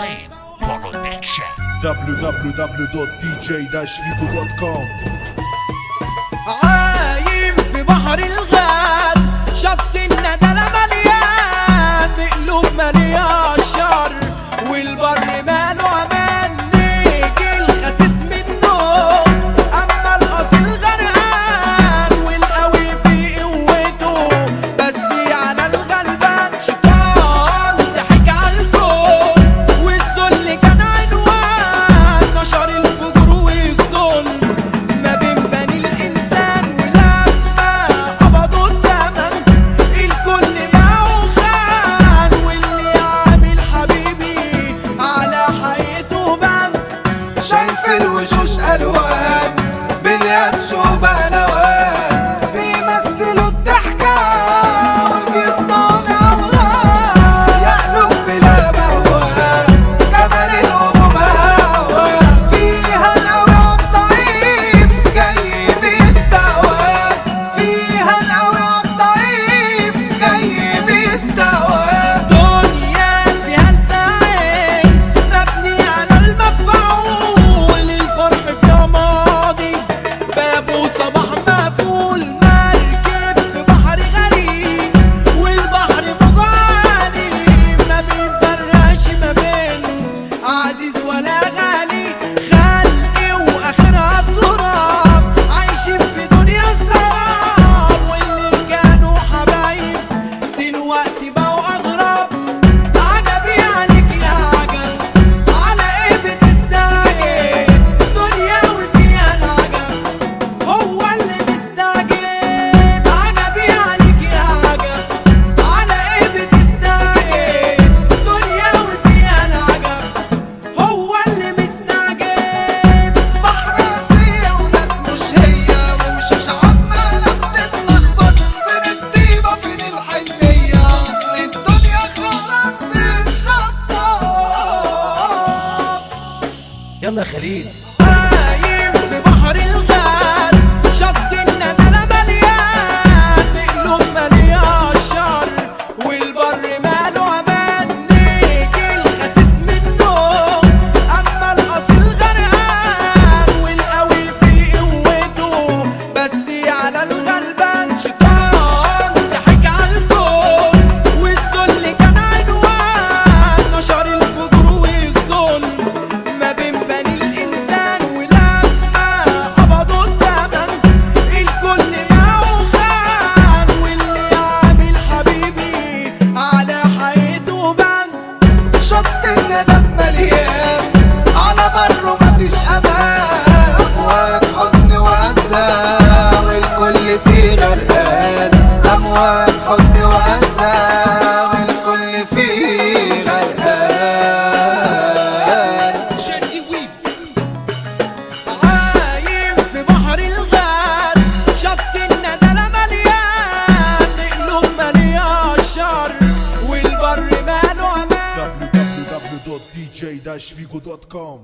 Flame Production. www.dj-figo.com. عايم في بحر الغاد، شط الندى مليان بقلوب مليان شر، والبر ماله امان نيجي الخسيس منه، اما الاصيل غرقان والقوي في قوته، بس على الغلبان شيطان ضحك عالكون، والذل كان عنوان نشر الفجور والظلم ما بين بني الانسان، ولما قبضوا الثمن الكل معه خان، واللي عامل حبيبي على حقيقته بان. شايف الوشوش الوان بالياتش وبهلوان، بيمثلوا الضحكة وبيصنعوا اوهام، يقلب بلا موال كمان الهموم هوا، فيها القوي عالضعيف جاي بيستوى، فيها القوي عالضعيف جاي بيستوى. دنيا فيها الفاعل مبني على المفعول، الفرح فيها ماضي بابه صباح مقفول، مركب في بحر غريب والبحر موج عالي، ما بيفرقش ما بين عزيز ولا غالي، خلقي واخرها التراب عايشين في دنيا السراب، واللي كانوا حبايب دلوقتي بقوا اغراب. عجبي عليك يا عجب، على ايه بتستعجل؟ دنيا وفيها العجب هو اللي مستعجل. عجبي عليك يا عجب، على ايه بتستعجل؟ دنيا وفيها العجب هو اللي مستعجل. بحر قاسية وناس مش هي، ومشوش عمالة بتتلخبط، فين الطيبة فين الحنية، أصل الدنيا خلاص بتشطب. يلا يا خليل. عايم في بحر الغاد، شط الندى مليان بقلوب مليان شر، والبر ماله امان نيجي الخسيس منه، اما الاصيل غرقان والقوي في قوته، بس على الغلبان شيطان ضحك عالكون، والذل كان عنوان نشر الفجور والظلم ما بين بني الانسان، ولما قبضوا الثمن الكل معه خان، واللي عامل حبيبي على حقيقته بان. شط الندم مليان على بره مفيش امان، امواج حزن واسى والكل فيه غرقان، امواج حزن واسى والكل فيه غرقان. عايم في بحر الغاد، شط الندى مليان بقلوب مليان شر، والبر ماله امان. www.dj-figo.com.